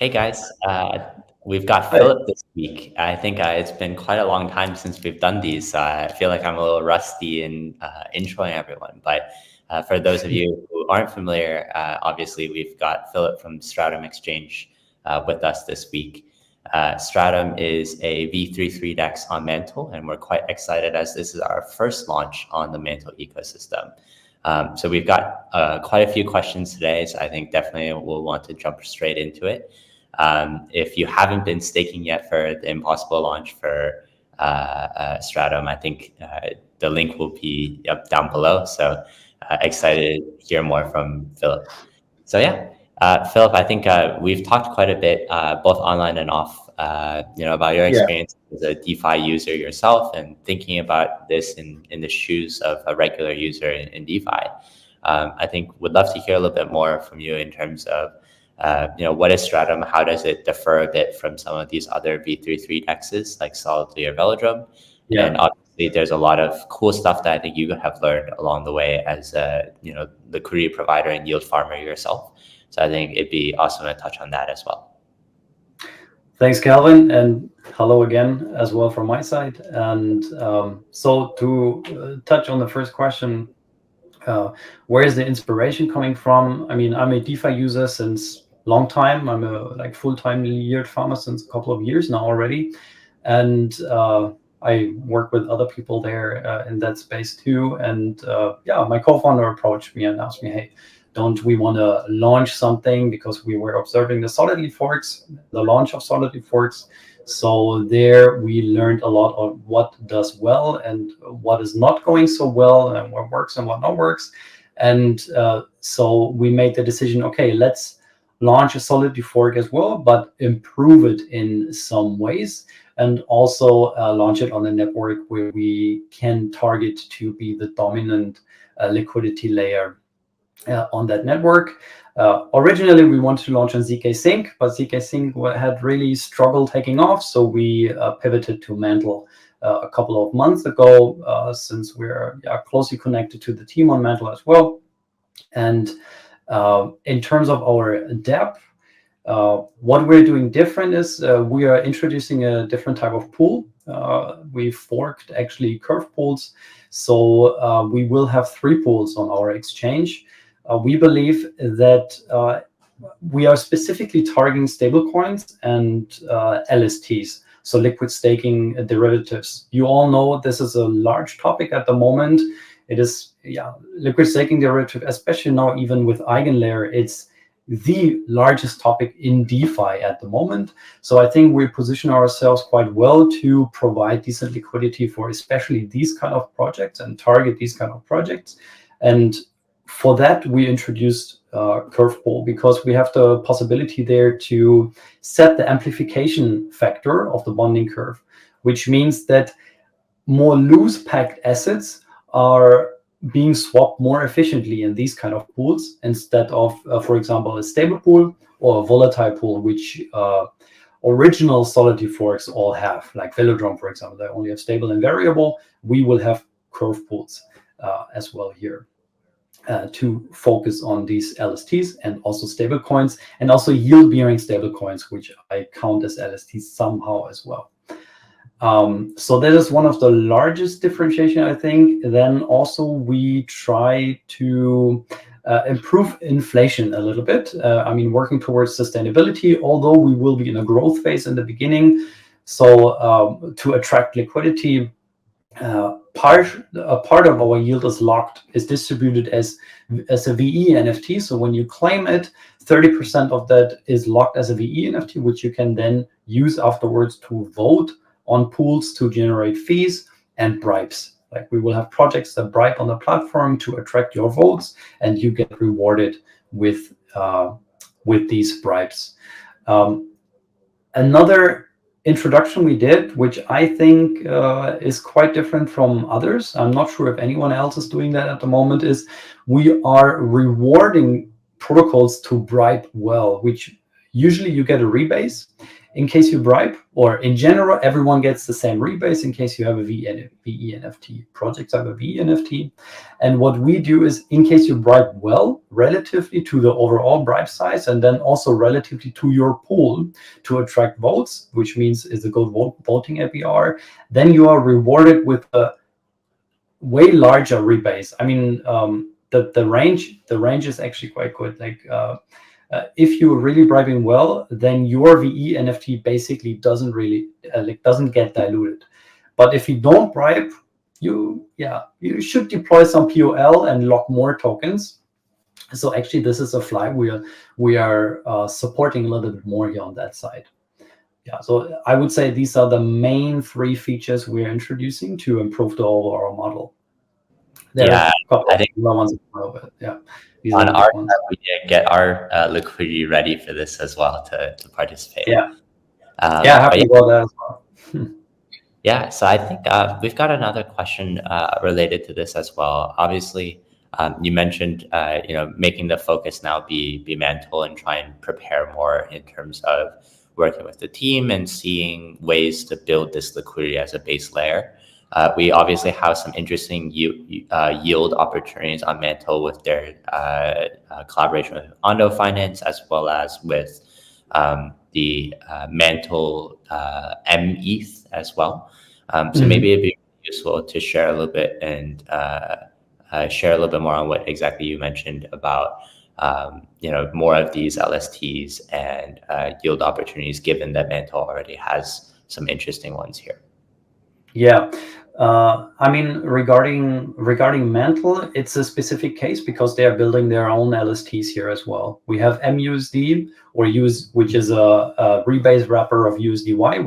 Hey guys, we've got Hi. Philip this week. I think it's been quite a long time since we've done these. I feel like I'm a little rusty in introing everyone, but for those of you who aren't familiar, obviously we've got Philip from Stratum Exchange with us this week. Stratum is a V33 DEX on Mantle, and we're quite excited as this is our first launch on the Mantle ecosystem. So we've got quite a few questions today, so I think definitely we'll want to jump straight into it. If you haven't been staking yet for the Impossible launch for Stratum, I think the link will be up down below. So excited to hear more from Philip. So yeah, Philip, I think we've talked quite a bit, both online and off, about your Yeah. experience as a DeFi user yourself and thinking about this in the shoes of a regular user in DeFi. I think would love to hear a little bit more from you in terms of, what is Stratum? How does it differ a bit from some of these other V33 DEXs like Solidly or Velodrome? Yeah. And obviously, there's a lot of cool stuff that I think you have learned along the way as liquidity provider and yield farmer yourself. So I think it'd be awesome to touch on that as well. Thanks, Calvin, and hello again as well from my side. And so to touch on the first question, where is the inspiration coming from? I mean, I'm a DeFi user since long time. I'm a full-time yield farmer since a couple of years now already, and I work with other people there in that space too. And my co-founder approached me and asked me, "Hey, don't we want to launch something?" Because we were observing the Solidly forks, the launch of Solidly forks. So there we learned a lot of what does well and what is not going so well, and what works and what not works. And so we made the decision, okay, let's launch a Solidly fork as well, but improve it in some ways, and also launch it on a network where we can target to be the dominant liquidity layer on that network. Originally, we wanted to launch on ZK Sync, but ZK Sync had really struggled taking off, so we pivoted to Mantle a couple of months ago, since we're closely connected to the team on Mantle as well. And in terms of our dApp, what we're doing different is we are introducing a different type of pool. We forked actually curve pools, so we will have 3 pools on our exchange. We believe that we are specifically targeting stablecoins and LSTs, so liquid staking derivatives. You all know this is a large topic at the moment. It is, liquid staking derivative, especially now even with Eigenlayer, it's the largest topic in DeFi at the moment. So I think we position ourselves quite well to provide decent liquidity for especially these kind of projects and target these kind of projects. And for that, we introduced Curve Pool because we have the possibility there to set the amplification factor of the bonding curve, which means that more loose packed assets are being swapped more efficiently in these kind of pools instead of, for example, a stable pool or a volatile pool, which original Solidly forks all have, like Velodrome, for example. They only have stable and variable. We will have curve pools as well here. To focus on these LSTs and also stable coins, and also yield-bearing stable coins, which I count as LSTs somehow as well. So that is one of the largest differentiation, I think. Then also we try to improve inflation a little bit. I mean, working towards sustainability, although we will be in a growth phase in the beginning. So to attract liquidity, a part of our yield is locked, is distributed as a veNFT. So when you claim it, 30% of that is locked as a veNFT, which you can then use afterwards to vote on pools to generate fees and bribes. Like, we will have projects that bribe on the platform to attract your votes, and you get rewarded with these bribes. Another introduction we did, which I think is quite different from others, I'm not sure if anyone else is doing that at the moment, is we are rewarding protocols to bribe well, which usually you get a rebase. in case you bribe, or in general, everyone gets the same rebase in case you have a veNFT. Projects have a veNFT. And what we do is, in case you bribe well, relatively to the overall bribe size, and then also relatively to your pool to attract votes, which means is a good voting APR, then you are rewarded with a way larger rebase. I mean, the range is actually quite good. Like, if you're really bribing well, then your veNFT basically doesn't get diluted. But if you don't bribe, you should deploy some POL and lock more tokens. So actually, this is a flywheel we are supporting a little bit more here on that side. Yeah, so I would say these are the main 3 features we're introducing to improve the overall model. There are a couple of other ones as well, but yeah. On our side, we did get our liquidity ready for this as well to participate. Yeah, happy about that as well. Yeah, so I think we've got another question related to this as well. Obviously, you mentioned making the focus now be Mantle and try and prepare more in terms of working with the team and seeing ways to build this liquidity as a base layer. We obviously have some interesting yield opportunities on Mantle with their collaboration with Ondo Finance, as well as with the Mantle METH as well. So maybe it'd be useful to share a little bit and share a little bit more on what exactly you mentioned about more of these LSTs and yield opportunities, given that Mantle already has some interesting ones here. Yeah, I mean, regarding Mantle, it's a specific case because they are building their own LSTs here as well. We have MUSD, which is a rebase wrapper of USDY,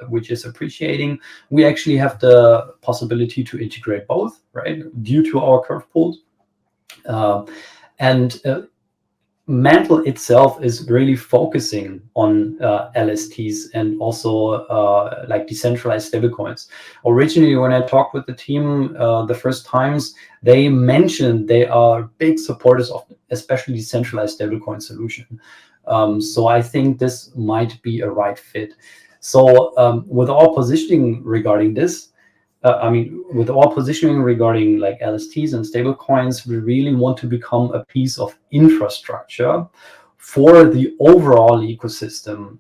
which is appreciating. We actually have the possibility to integrate both, right, due to our curve pool. And Mantle itself is really focusing on LSTs and also like decentralized stablecoins. Originally, when I talked with the team the first times, they mentioned they are big supporters of especially decentralized stablecoin solution. So I think this might be a right fit. So with our positioning regarding this, with our positioning regarding like LSTs and stablecoins, we really want to become a piece of infrastructure for the overall ecosystem.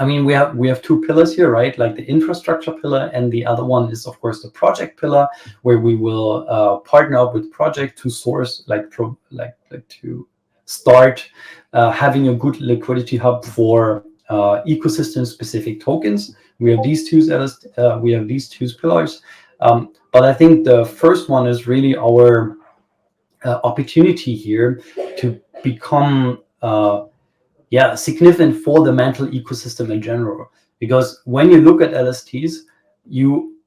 We have 2 pillars here, right? Like the infrastructure pillar, and the other one is of course the project pillar, where we will partner up with project to source to start having a good liquidity hub for ecosystem specific tokens. We have these 2 pillars, but I think the first one is really our opportunity here to become significant for the Mantle ecosystem in general. Because when you look at LSTs, you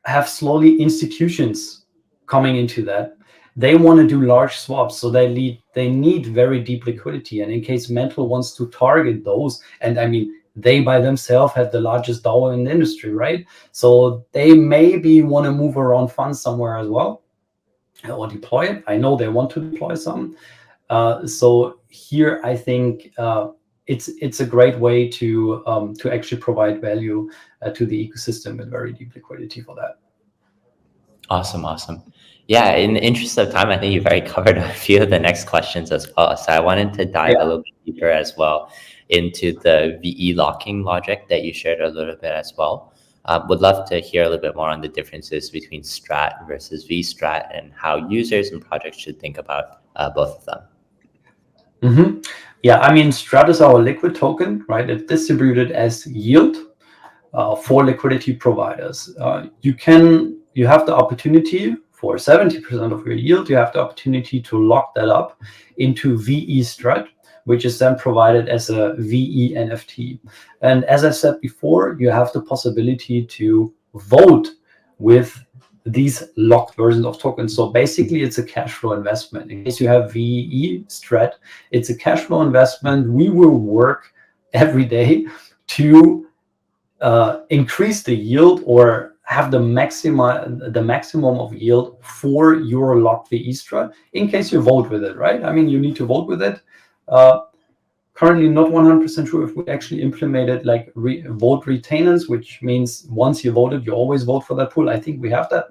have slowly institutions coming into that. They want to do large swaps, so they need very deep liquidity. And in case Mantle wants to target those, and I mean, they by themselves have the largest DAO in the industry, right? So they maybe want to move around funds somewhere as well, or deploy it. I know they want to deploy some. So here, I think it's a great way to actually provide value to the ecosystem with very deep liquidity for that. Awesome. Yeah, in the interest of time, I think you've already covered a few of the next questions as well. So I wanted to dive a little bit deeper as well into the VE locking logic that you shared a little bit as well. Would love to hear a little bit more on the differences between STRAT versus veSTRAT and how users and projects should think about both of them. Mm-hmm. Yeah, I mean, STRAT is our liquid token, right? It's distributed as yield for liquidity providers. You have the opportunity for 70% of your yield. You have the opportunity to lock that up into veSTRAT, which is then provided as a veNFT. And as I said before, you have the possibility to vote with these locked versions of tokens. So basically, it's a cash flow investment. In case you have veSTRAT, it's a cash flow investment. We will work every day to increase the yield or have the maximum of yield for your locked veSTRAT in case you vote with it, right? I mean, you need to vote with it. currently not 100% sure if we actually implemented like vote retainers, which means once you voted, you always vote for that pool. I think we have that.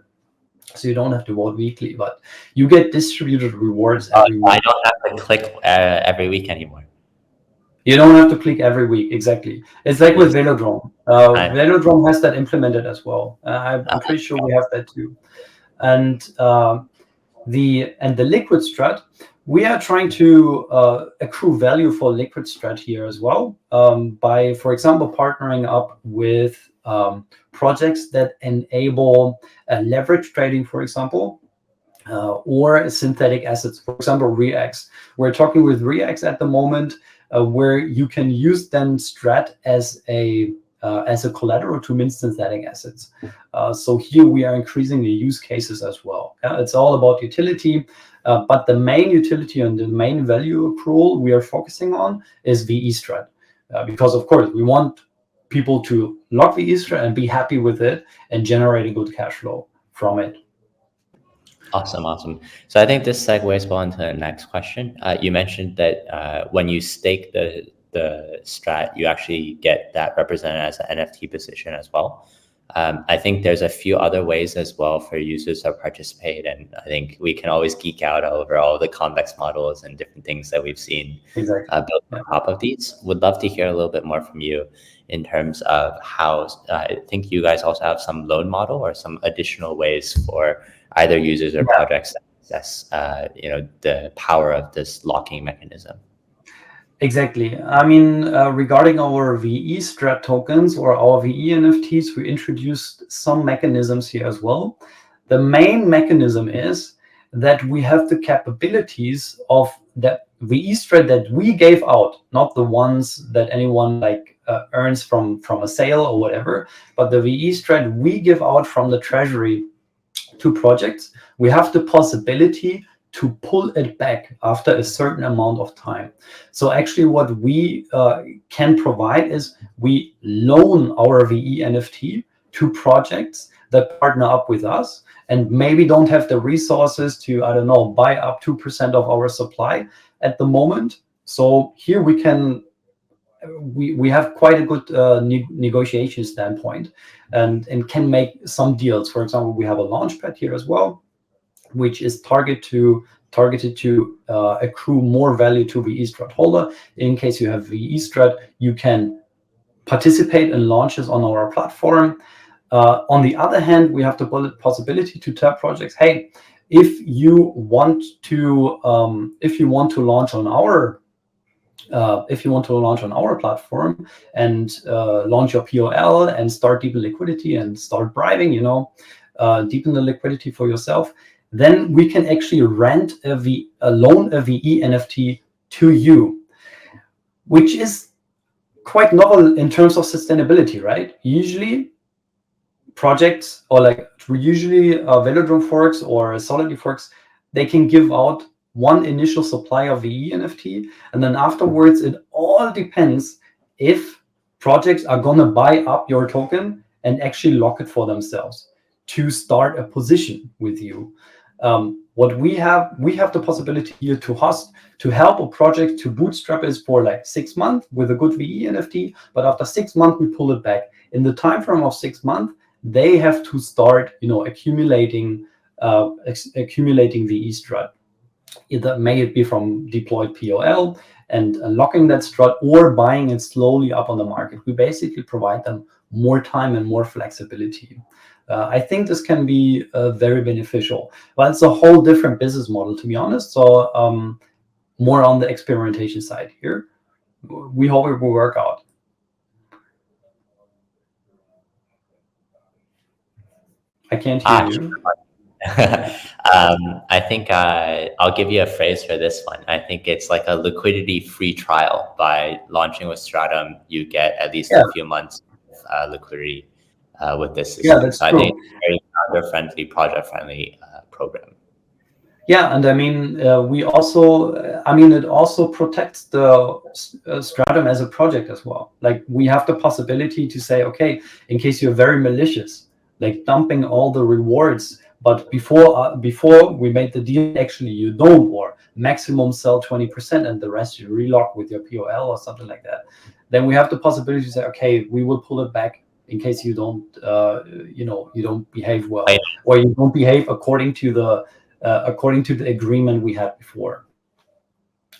So you don't have to vote weekly, but you get distributed rewards every week. I don't have to click every week anymore. You don't have to click every week, exactly. It's like with Velodrome. Velodrome has that implemented as well. I'm pretty sure we have that too. And the liquid strat, we are trying to accrue value for liquid strat here as well, by, for example, partnering up with projects that enable leverage trading, for example, or synthetic assets, for example, REAX. We're talking with REAX at the moment, where you can use then strat as a collateral to mint synthetic assets. So here we are increasing the use cases as well. It's all about utility, but the main utility and the main value accrual we are focusing on is veSTRAT, because of course we want people to lock veSTRAT and be happy with it and generate a good cash flow from it. Awesome. So I think this segues well into the next question. You mentioned that when you stake the strat, you actually get that represented as an NFT position as well. I think there's a few other ways as well for users to participate, and I think we can always geek out over all the convex models and different things that we've seen built on top of these. Would love to hear a little bit more from you in terms of how I think you guys also have some loan model or some additional ways for either users or projects to access the power of this locking mechanism. Exactly. I mean, regarding our veSTRAT tokens or our veNFTs, we introduced some mechanisms here as well. The main mechanism is that we have the capabilities of that veSTRAT that we gave out, not the ones that anyone earns from a sale or whatever, but the veSTRAT we give out from the treasury to projects. We have the possibility to pull it back after a certain amount of time. So actually what we can provide is we loan our veNFT to projects that partner up with us and maybe don't have the resources to, I don't know, buy up 2% of our supply at the moment. So here we can, we have quite a good negotiation standpoint and can make some deals. For example, we have a launchpad here as well, which is targeted to accrue more value to veSTRAT holder. In case you have veSTRAT, you can participate in launches on our platform. On the other hand, we have the possibility to tell projects, hey, if you want to launch on our platform and launch your POL and start deepen liquidity and start bribing, deepen the liquidity for yourself, then we can actually loan a veNFT to you, which is quite novel in terms of sustainability, right? Usually projects or Velodrome forks or Solidity forks, they can give out one initial supply of veNFT, and then afterwards it all depends if projects are gonna buy up your token and actually lock it for themselves to start a position with you. What we have the possibility here to help a project to bootstrap it for 6 months with a good veNFT, but after 6 months we pull it back. In the time frame of 6 months, they have to start, accumulating veSTRAT. Either may it be from deployed POL and locking that strat or buying it slowly up on the market. We basically provide them more time and more flexibility. I think this can be very beneficial, but it's a whole different business model, to be honest. So more on the experimentation side here. We hope it will work out. I can't hear you. I think I'll give you a phrase for this one. I think it's like a liquidity free trial. By launching with Stratum, you get at least a few months of liquidity with this system. That's so true. I think it's a very founder-friendly, project-friendly program. Yeah, and I mean, it also protects the Stratum as a project as well. Like we have the possibility to say, okay, in case you're very malicious, like dumping all the rewards But before we made the deal, actually you don't, or maximum sell 20% and the rest you relock with your POL or something like that. Then we have the possibility to say, okay, we will pull it back in case you don't, you don't behave well, or you don't behave according to the agreement we had before.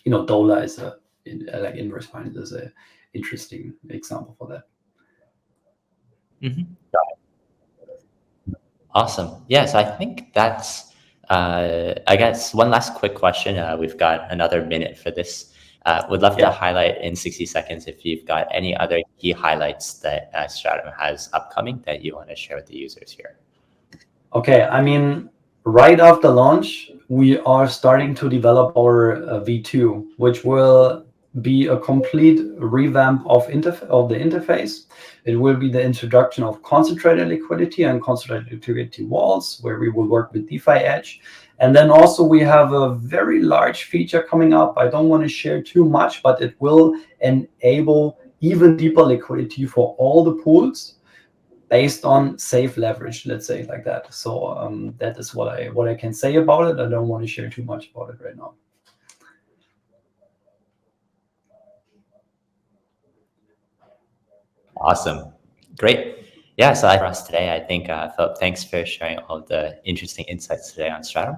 DOLA is like inverse finance is a interesting example for that. Awesome. Yes, I think that's, I guess, one last quick question. We've got another minute for this. Would love to highlight in 60 seconds if you've got any other key highlights that Stratum has upcoming that you want to share with the users here. Okay, I mean, right after launch, we are starting to develop our V2, which will be a complete revamp of the interface. It will be the introduction of concentrated liquidity and concentrated liquidity walls, where we will work with DeFi Edge. And then also we have a very large feature coming up. I don't want to share too much, but it will enable even deeper liquidity for all the pools based on safe leverage, let's say it like that. So that is what I can say about it. I don't want to share too much about it right now. Awesome. Great. Yeah, so for us today, I think, Philip, thanks for sharing all of the interesting insights today on Stratum.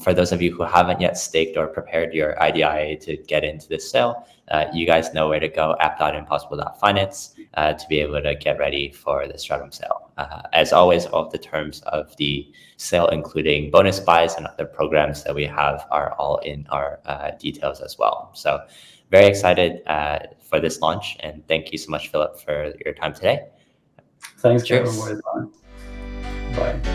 For those of you who haven't yet staked or prepared your IDIA to get into this sale, you guys know where to go, app.impossible.finance, to be able to get ready for the Stratum sale. As always, all of the terms of the sale, including bonus buys and other programs that we have, are all in our details as well. So very excited for this launch, and thank you so much, Philip, for your time today. Thanks, Cheers. Kevin, for your time. Bye.